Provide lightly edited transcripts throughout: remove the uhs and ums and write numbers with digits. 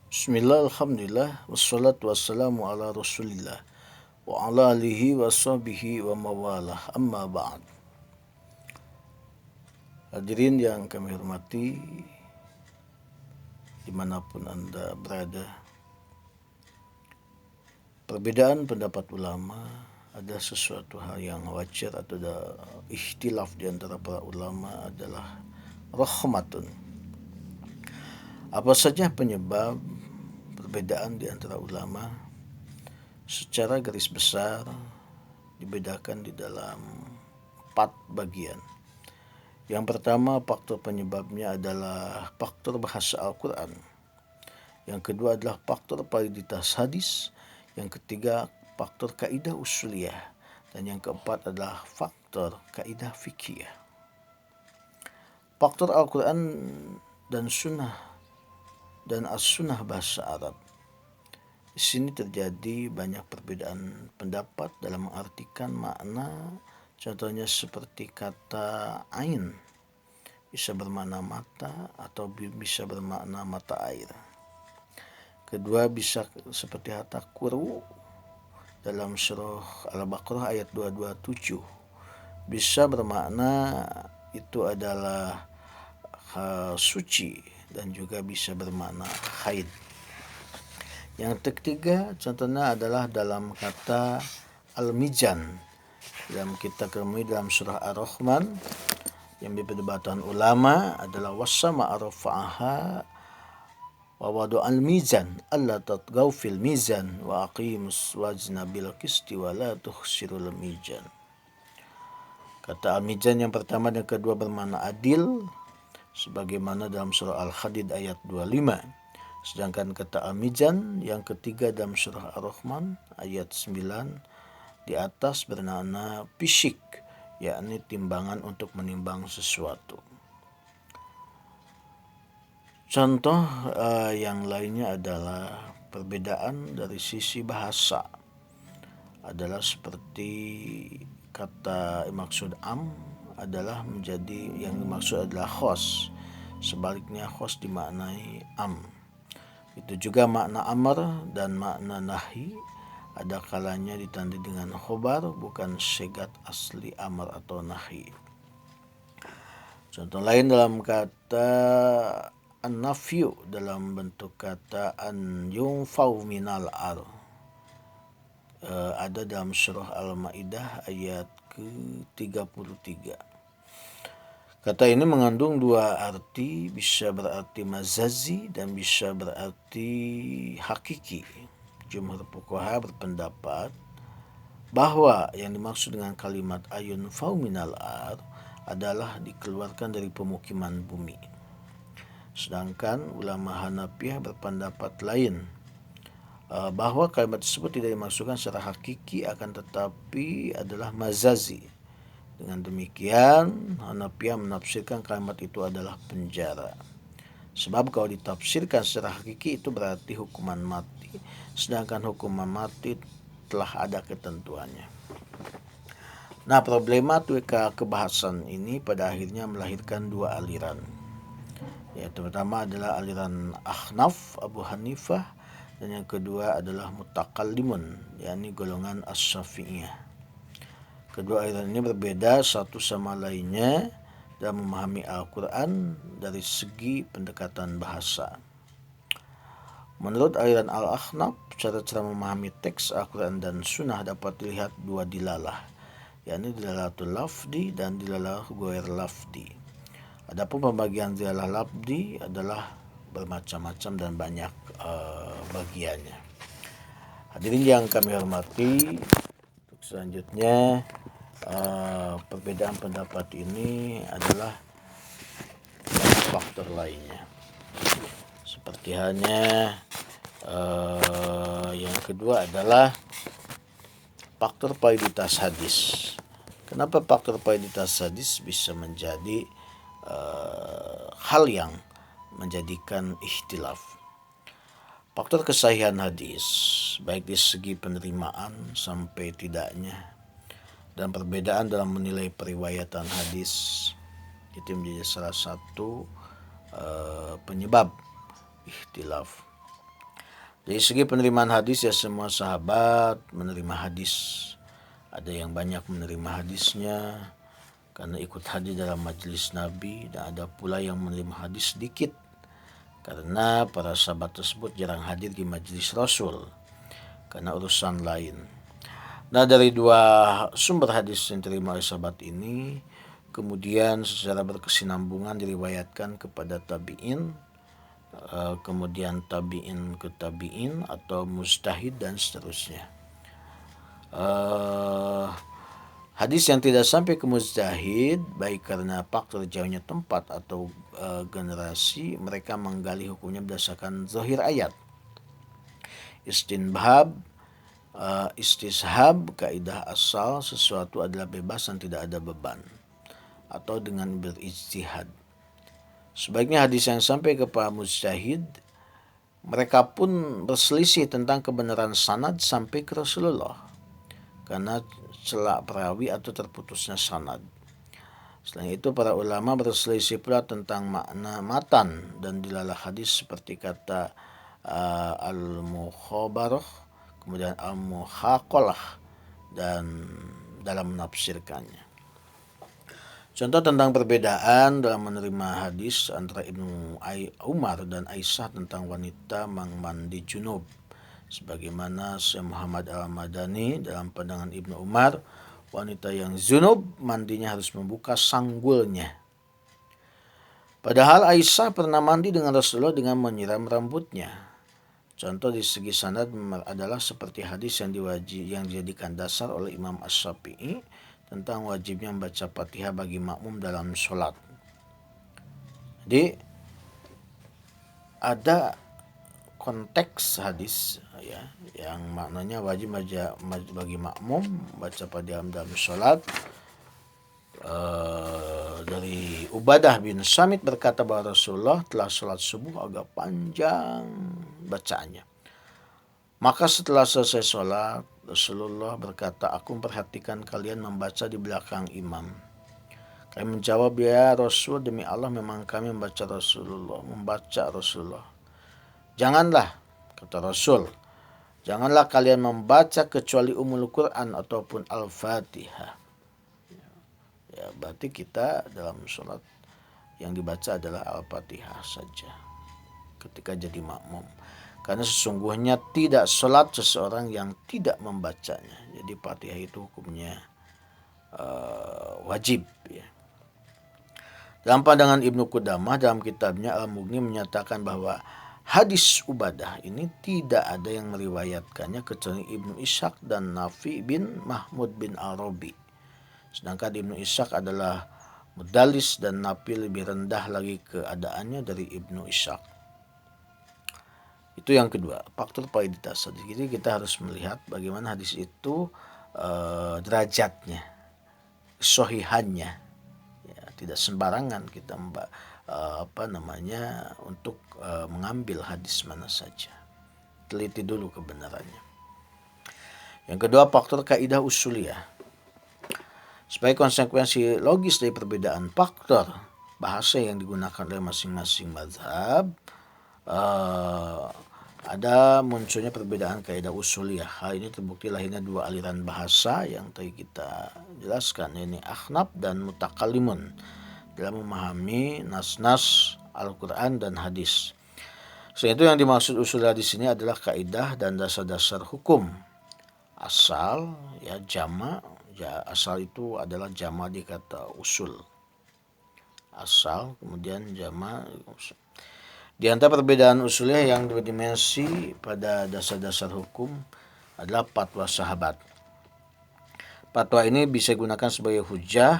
Bismillah, alhamdulillah, wassalatu wassalamu ala rasulillah wa ala alihi wa sahbihi wa mawalah, amma ba'd. Hadirin yang kami hormati, dimanapun Anda berada, perbedaan pendapat ulama adalah sesuatu hal yang wajar atau ikhtilaf di antara para ulama adalah rahmatun. Apa saja penyebab perbedaan di antara ulama? Secara garis besar dibedakan di dalam 4 bagian. Yang pertama, faktor penyebabnya adalah faktor bahasa Al-Quran. Yang kedua adalah faktor validitas hadis. Yang ketiga, faktor kaidah usuliyah. Dan yang keempat adalah faktor kaidah fikih. Faktor Al-Quran dan Sunnah dan As-Sunnah bahasa Arab. Di sini terjadi banyak perbedaan pendapat dalam mengartikan makna. Contohnya seperti kata ain bisa bermakna mata atau bisa bermakna mata air. Kedua bisa seperti kata kuru dalam surah Al-Baqarah ayat 227. Bisa bermakna itu adalah suci dan juga bisa bermakna haid. Yang ketiga contohnya adalah dalam kata al-mizan. Dalam kita kami dalam surah Ar-Rahman yang diperdebatan ulama adalah wasama arfa'aha wa wadu'al mizan alla tatgaw fil mizan wa aqimus wazna bil qisti wa la tukhsirul mizan. Kata al-mizan yang pertama dan kedua bermakna adil sebagaimana dalam surah Al-Hadid ayat 25. Sedangkan kata al-mizan yang ketiga dalam surah Ar-Rahman ayat 9 di atas bermakna fisik, yakni timbangan untuk menimbang sesuatu. Contoh yang lainnya adalah perbedaan dari sisi bahasa. Adalah seperti kata maksud am adalah menjadi yang dimaksud adalah khos. Sebaliknya khos dimaknai am. Itu juga makna amar dan makna nahi ada kalanya ditandai dengan khobar bukan segat asli amar atau nahi. Contoh lain dalam kata an-nafyu dalam bentuk kata an yunfau minal ar ada dalam surah Al-Maidah ayat ke-33. Kata ini mengandung dua arti, bisa berarti mazazi dan bisa berarti hakiki. Jumhur fuqaha berpendapat bahwa yang dimaksud dengan kalimat ayun fau minal ar adalah dikeluarkan dari pemukiman bumi. Sedangkan ulama Hanafiyah berpendapat lain, bahwa kalimat tersebut tidak dimaksudkan secara hakiki akan tetapi adalah mazazi. Dengan demikian, Hanafiyah menafsirkan kalimat itu adalah penjara. Sebab kalau ditafsirkan secara hakiki itu berarti hukuman mati, sedangkan hukuman mati telah ada ketentuannya. Nah, problematika kebahasan ini pada akhirnya melahirkan dua aliran. Yaitu pertama adalah aliran Ahnaf Abu Hanifah dan yang kedua adalah mutakallimun, yakni golongan As-Syafi'iyah. Kedua aliran ini berbeda satu sama lainnya dalam memahami Al-Quran dari segi pendekatan bahasa. Menurut aliran Al-Ahnaf, cara memahami teks Al-Quran dan Sunnah dapat dilihat dua dilalah, yakni dilalatul lafdi dan dilalah ghair lafdi. Adapun pembagian dilalah lafdi adalah bermacam-macam dan banyak bagiannya. Hadirin yang kami hormati, untuk selanjutnya perbedaan pendapat ini adalah banyak faktor lainnya. Seperti halnya yang kedua adalah faktor validitas hadis. Kenapa faktor validitas hadis bisa menjadi hal yang menjadikan ikhtilaf? Faktor kesahihan hadis, baik di segi penerimaan sampai tidaknya, dan perbedaan dalam menilai periwayatan hadis, itu menjadi salah satu penyebab ikhtilaf. Dari segi penerimaan hadis ya semua sahabat menerima hadis. Ada yang banyak menerima hadisnya karena ikut hadir dalam majelis Nabi, dan ada pula yang menerima hadis sedikit karena para sahabat tersebut jarang hadir di majelis Rasul karena urusan lain. Nah, dari dua sumber hadis yang diterima oleh sahabat ini kemudian secara berkesinambungan diriwayatkan kepada tabi'in, kemudian tabi'in ke tabi'in atau mujtahid dan seterusnya. Hadis yang tidak sampai ke mujtahid, baik karena faktor jauhnya tempat atau generasi, mereka menggali hukumnya berdasarkan zahir ayat. Istinbab, istishab, kaidah asal sesuatu adalah bebas dan tidak ada beban, atau dengan berijtihad. Sebaiknya hadis yang sampai ke para mujtahid, mereka pun berselisih tentang kebenaran sanad sampai ke Rasulullah karena celak perawi atau terputusnya sanad. Selain itu para ulama berselisih pula tentang makna matan dan dilalah hadis seperti kata al-mukhabarah, kemudian al-muhaqalah, dan dalam menafsirkannya. Contoh tentang perbedaan dalam menerima hadis antara Ibnu Umar dan Aisyah tentang wanita mandi junub. Sebagaimana Syekh Muhammad Al-Madani dalam pandangan Ibnu Umar, wanita yang junub mandinya harus membuka sanggulnya. Padahal Aisyah pernah mandi dengan Rasulullah dengan menyiram rambutnya. Contoh di segi sanad adalah seperti hadis yang dijadikan dasar oleh Imam Asy-Syafi'i tentang wajibnya membaca Fatihah bagi makmum dalam sholat. Jadi ada konteks hadis ya yang maknanya wajib bagi makmum baca Fatihah dalam sholat. Dari Ubadah bin Samit berkata bahwa Rasulullah telah sholat subuh agak panjang bacaannya. Maka setelah selesai sholat, Rasulullah berkata, aku memperhatikan kalian membaca di belakang imam. Kami menjawab, ya Rasul, demi Allah memang kami membaca Rasulullah. Janganlah, kata Rasul, janganlah kalian membaca kecuali Ummul Quran ataupun Al-Fatihah. Ya, berarti kita dalam sholat yang dibaca adalah Al-Fatihah saja ketika jadi makmum. Karena sesungguhnya tidak sholat seseorang yang tidak membacanya. Jadi Fatihah itu hukumnya wajib. Ya. Dalam pandangan Ibnu Qudamah dalam kitabnya Al-Mughni menyatakan bahwa hadis Ubadah ini tidak ada yang meriwayatkannya kecuali Ibnu Ishaq dan Nafi bin Mahmud bin Arabi. Sedangkan Ibnu Ishaq adalah mudallis dan Nafi lebih rendah lagi keadaannya dari Ibnu Ishaq. Itu yang kedua, faktor validitas. Jadi kita harus melihat bagaimana hadis itu derajatnya, sohihannya. Ya, tidak sembarangan kita untuk mengambil hadis mana saja. Teliti dulu kebenarannya. Yang kedua, faktor kaidah usuliyah. Sebagai konsekuensi logis dari perbedaan faktor bahasa yang digunakan oleh masing-masing mazhab, ada munculnya perbedaan kaidah usuliyah. Hal ini terbukti lahirnya dua aliran bahasa yang tadi kita jelaskan, ini Ahnaf dan Mutakallimun, dalam memahami nas-nas Al-Quran dan hadis. Selain itu yang dimaksud usuliyah di sini adalah kaidah dan dasar-dasar hukum. Asal, ya jama, ya asal itu adalah jama di kata usul. Asal, kemudian jama. Di antara perbedaan usulnya yang berdimensi pada dasar-dasar hukum adalah fatwa sahabat. Fatwa ini bisa digunakan sebagai hujah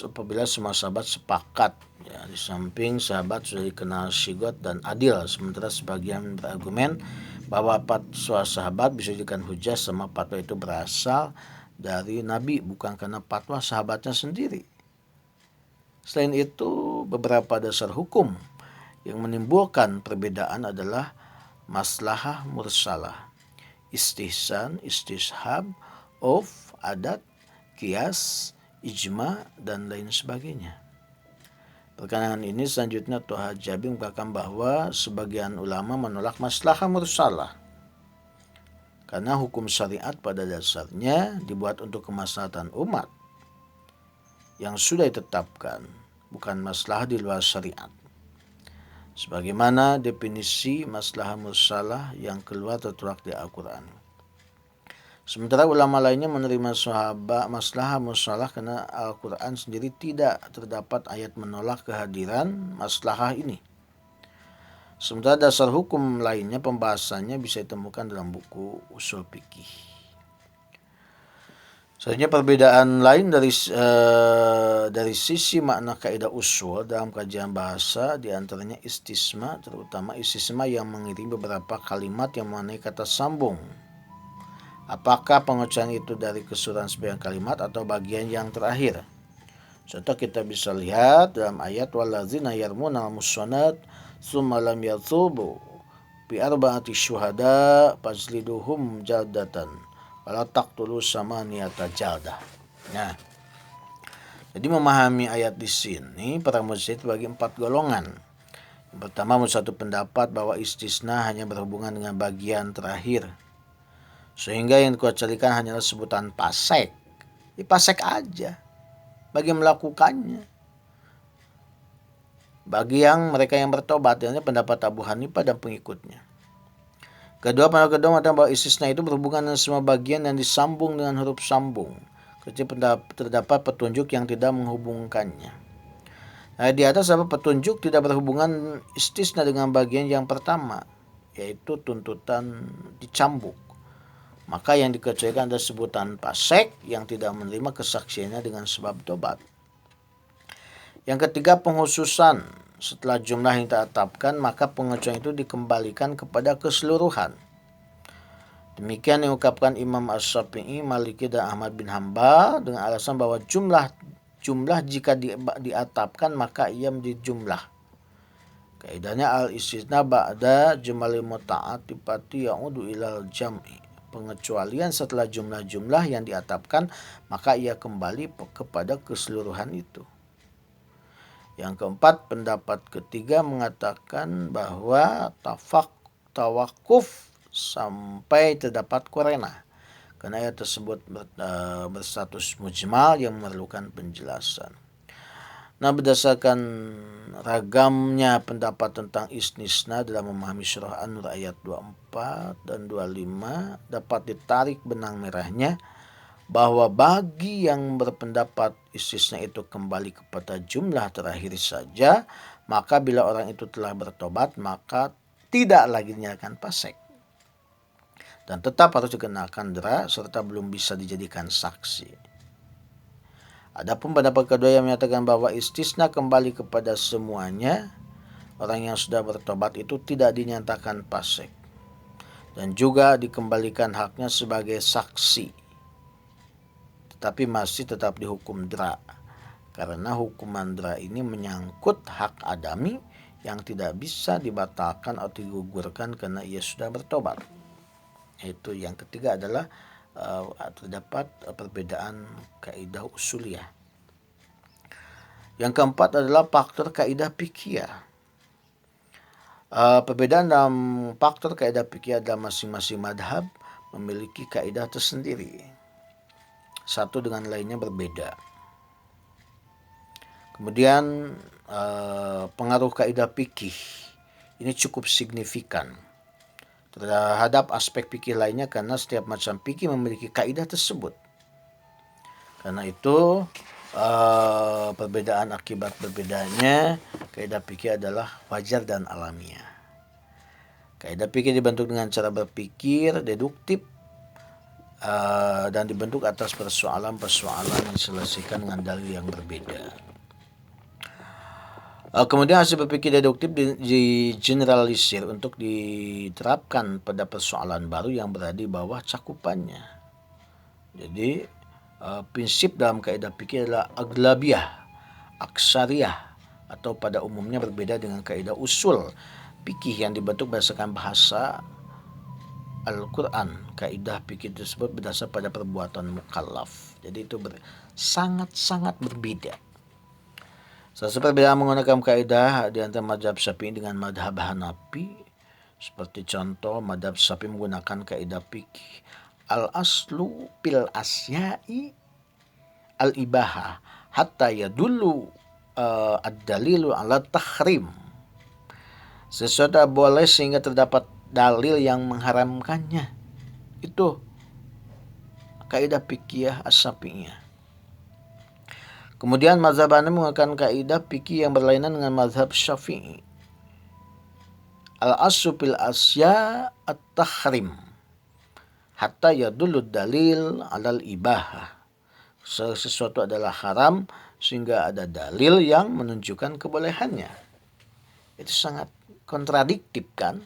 apabila semua sahabat sepakat. Ya, di samping sahabat sudah dikenal syigot dan adil, sementara sebagian berargumen bahwa fatwa sahabat bisa dijadikan hujah sama fatwa itu berasal dari Nabi, bukan karena fatwa sahabatnya sendiri. Selain itu, beberapa dasar hukum yang menimbulkan perbedaan adalah maslahah mursalah, istihsan, istishab, adat, kias, ijma, dan lain sebagainya. Perkataan ini selanjutnya Toha Jabi mengatakan bahwa sebagian ulama menolak maslahah mursalah karena hukum syariat pada dasarnya dibuat untuk kemaslahatan umat yang sudah ditetapkan, bukan maslahah di luar syariat. Sebagaimana definisi maslahah mursalah yang keluar tertuang di Al-Quran. Sementara ulama lainnya menerima maslahah mursalah karena Al-Quran sendiri tidak terdapat ayat menolak kehadiran maslahah ini. Sementara dasar hukum lainnya pembahasannya bisa ditemukan dalam buku usul fikih. Selanjutnya perbedaan lain dari sisi makna kaidah usul dalam kajian bahasa diantaranya istisna, terutama istisna yang mengiringi beberapa kalimat yang mengenai kata sambung. Apakah pengucapan itu dari keseluruhan sebagian kalimat atau bagian yang terakhir? Contoh kita bisa lihat dalam ayat walladzina yarmuna al-muhsanat tsumma lam yathubu bi arba'ati syuhada fajliduhum jaldatan wala taqtulu samaniyata jaldah. Nah, jadi memahami ayat di sini para mujtahid bagi 4 golongan. Yang pertama, satu pendapat bahwa istisna hanya berhubungan dengan bagian terakhir, sehingga yang dikecualikan hanyalah sebutan pasek. Pasek aja bagi melakukannya. Bagi mereka yang bertobat, ini pendapat Abu Hanifah dan pengikutnya. Kedua, pendapat kedua mengatakan bahwa istisna itu berhubungan dengan semua bagian yang disambung dengan huruf sambung, kecuali terdapat petunjuk yang tidak menghubungkannya. Nah, di atas petunjuk tidak berhubungan istisna dengan bagian yang pertama, yaitu tuntutan dicambuk. Maka yang dikecualikan adalah sebutan pasek yang tidak menerima kesaksiannya dengan sebab tobat. Yang ketiga, penghususan. Setelah jumlah yang ditetapkan, maka pengecualian itu dikembalikan kepada keseluruhan. Demikian yang diungkapkan Imam Asy-Syafi'i, Maliki, dan Ahmad bin Hanbal dengan alasan bahwa jumlah jika diatapkan maka ia menjadi jumlah. Kaidahnya al-istisna ba'da jumalil muta'atifati ya'udu ilal jam'i. Pengecualian setelah jumlah-jumlah yang diatapkan maka ia kembali kepada keseluruhan itu. Yang keempat, pendapat ketiga mengatakan bahwa tawakuf sampai terdapat korena, karena ayat tersebut berstatus mujmal yang memerlukan penjelasan. Nah, berdasarkan ragamnya pendapat tentang istisna dalam memahami surah An-Nur ayat 24 dan 25, dapat ditarik benang merahnya bahwa bagi yang berpendapat istisna itu kembali kepada jumlah terakhir saja, maka bila orang itu telah bertobat, maka tidak lagi dinyatakan fasik dan tetap harus dikenakan dera serta belum bisa dijadikan saksi. Adapun pendapat kedua yang menyatakan bahwa istisna kembali kepada semuanya, orang yang sudah bertobat itu tidak dinyatakan fasik dan juga dikembalikan haknya sebagai saksi, tetapi masih tetap dihukum dera, karena hukuman dera ini menyangkut hak adami yang tidak bisa dibatalkan atau digugurkan karena ia sudah bertobat. Itu yang ketiga adalah terdapat perbedaan kaidah usuliyah. Yang keempat adalah faktor kaidah fikih. Perbedaan dalam faktor kaidah fikih adalah masing-masing madhab memiliki kaidah tersendiri, satu dengan lainnya berbeda. Kemudian pengaruh kaidah fikih ini cukup signifikan terhadap aspek fikih lainnya karena setiap macam fikih memiliki kaidah tersebut. Karena itu perbedaan akibat berbedanya kaidah fikih adalah wajar dan alamiah. Kaidah fikih dibentuk dengan cara berpikir deduktif dan dibentuk atas persoalan-persoalan yang diselesaikan dengan dalil yang berbeda. Kemudian hasil berpikir deduktif digeneralisir untuk diterapkan pada persoalan baru yang berada di bawah cakupannya. Jadi prinsip dalam kaidah fikih adalah aglabiyah, aksariyah, atau pada umumnya berbeda dengan kaidah usul fikih yang dibentuk berdasarkan bahasa Al-Quran. Kaidah fikih tersebut berdasar pada perbuatan mukallaf. Jadi itu sangat-sangat berbeda. Salah satu perbedaan menggunakan kaidah di antara mazhab Syafi'i dengan mazhab Hanafi, seperti contoh mazhab Syafi'i menggunakan kaidah fikih al-aslu fil asya'i al-ibaha hatta yadullu ad-dalilu ala tahrim. Sesuatu boleh sehingga terdapat dalil yang mengharamkannya. Itu kaidah fikih as-Syafi'iyah. Kemudian mazhab Hanafi menggunakan kaidah fikih yang berlainan dengan mazhab Syafi'i. Al-aslu fil asya at-tahrim hatta yadullu dalil alal ibahah. Sesuatu adalah haram sehingga ada dalil yang menunjukkan kebolehannya. Itu sangat kontradiktif kan?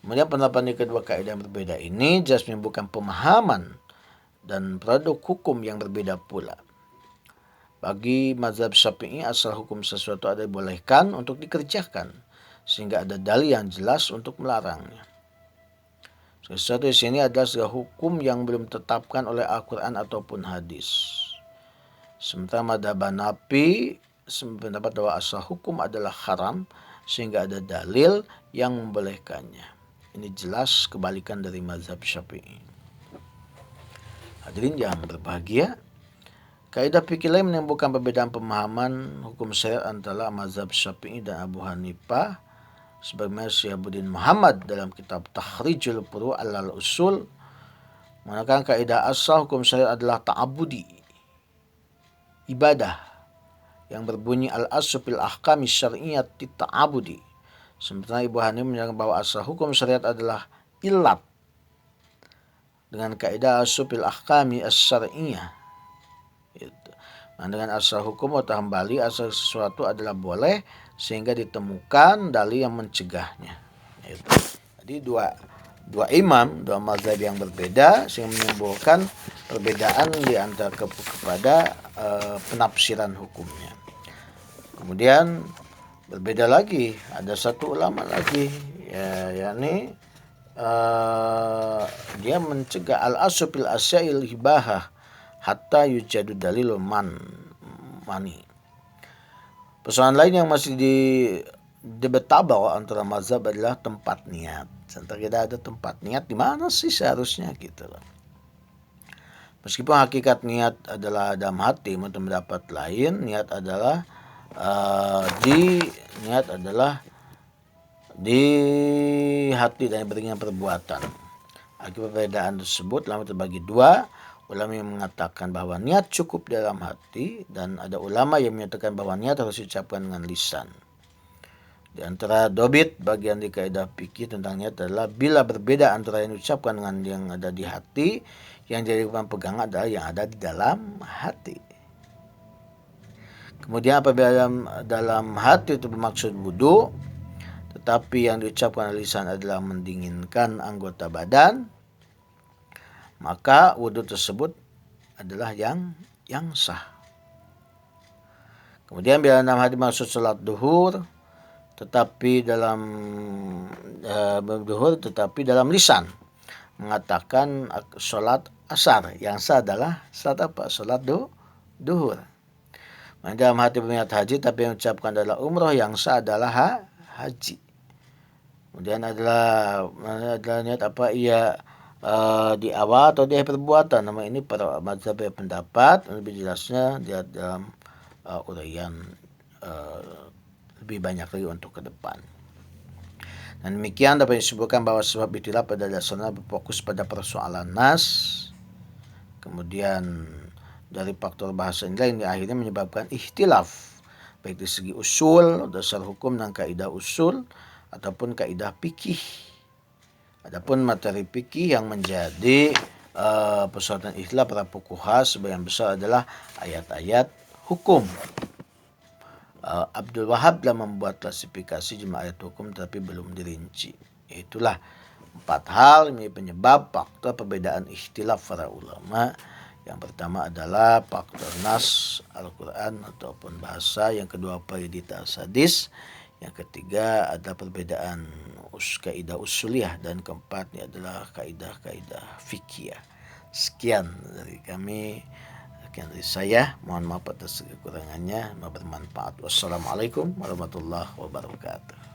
Kemudian pendapat yang kedua kaidah yang berbeda ini jelas menimbulkan pemahaman dan produk hukum yang berbeda pula. Bagi mazhab Syafi'i, asal hukum sesuatu ada dibolehkan untuk dikerjakan sehingga ada dalil yang jelas untuk melarangnya. Sesuatu di sini adalah segala hukum yang belum ditetapkan oleh Al-Quran ataupun hadis. Sementara mazhab Hanafi pendapat bahwa asal hukum adalah haram sehingga ada dalil yang membolehkannya. Ini jelas kebalikan dari mazhab Syafi'i. Hadirin yang berbahagia, kaidah fikih lain menimbulkan perbedaan pemahaman hukum syariat antara mazhab Syafi'i dan Abu Hanifah, sebagaimana Syihabuddin Muhammad dalam kitab Takhrijul Furu' alal Usul mengatakan kaidah asal hukum syariat adalah ta'abudi, ibadah, yang berbunyi al-aslu fil ahkami syar'iyyati ta'abudi. Sementara Ibu Hanifah menyatakan bahwa asal hukum syariat adalah ilat dengan kaidah aslu fil ahkami as-syar'iyyah. Nah, dengan asal hukum atau kembali asal sesuatu adalah boleh sehingga ditemukan dalil yang mencegahnya. Jadi dua mazhab yang berbeda sehingga menimbulkan perbedaan di antara kepada penafsiran hukumnya. Kemudian berbeda lagi, ada satu ulama lagi yakni dia mencegah al-aslu fil asya'il hibahah hatta yujadu dalilul mani. Persoalan lain yang masih debatable antara mazhab adalah tempat niat. Sementara kita ada tempat niat di mana sih seharusnya gitu loh. Meskipun hakikat niat adalah dalam hati, menurut pendapat lain niat adalah di hati dan beriringan perbuatan. Akibat perbedaan tersebut ulama terbagi dua. Ulama yang mengatakan bahwa niat cukup dalam hati dan ada ulama yang menyatakan bahwa niat harus diucapkan dengan lisan. Di antara dobit bagian di kaidah fikih tentang niat adalah bila berbeda antara yang diucapkan dengan yang ada di hati, yang jadi pegangan adalah yang ada di dalam hati. Kemudian apabila dalam hati itu bermaksud wudu, tetapi yang diucapkan oleh lisan adalah mendinginkan anggota badan, maka wudu tersebut adalah yang sah. Kemudian bila dalam hati maksud salat duhur, tetapi dalam lisan mengatakan salat asar, yang sah adalah salat apa? Salat duhur. Dalam hati berniat haji tapi yang ucapkan adalah umroh, yang sah adalah haji. Kemudian adalah niat apa? Ia di awal atau di akhir perbuatan. Nama ini para mazhab pendapat, lebih jelasnya dia dalam uraian lebih banyak lagi untuk ke depan. Dan demikian dapat disebutkan bahwa sebab ikhtilaf pada dasarnya berfokus pada persoalan nas, kemudian dari faktor bahasa ini lain akhirnya menyebabkan ikhtilaf baik dari segi usul, dasar hukum dan kaidah usul ataupun kaidah fikih. Adapun materi fikih yang menjadi persoalan ikhtilaf para fuqaha sebagian besar adalah ayat-ayat hukum. Abdul Wahab telah membuat klasifikasi jumlah ayat hukum tapi belum dirinci. Itulah 4 hal ini penyebab faktor perbedaan ikhtilaf para ulama. Yang pertama adalah faktor nas Al-Quran ataupun bahasa. Yang kedua validitas hadis. Yang ketiga ada perbedaan kaidah usuliyah. Dan keempatnya adalah kaidah-kaidah fikih. Sekian dari kami. Sekian dari saya, mohon maaf atas kekurangannya, bermanfaat. Wassalamualaikum warahmatullahi wabarakatuh.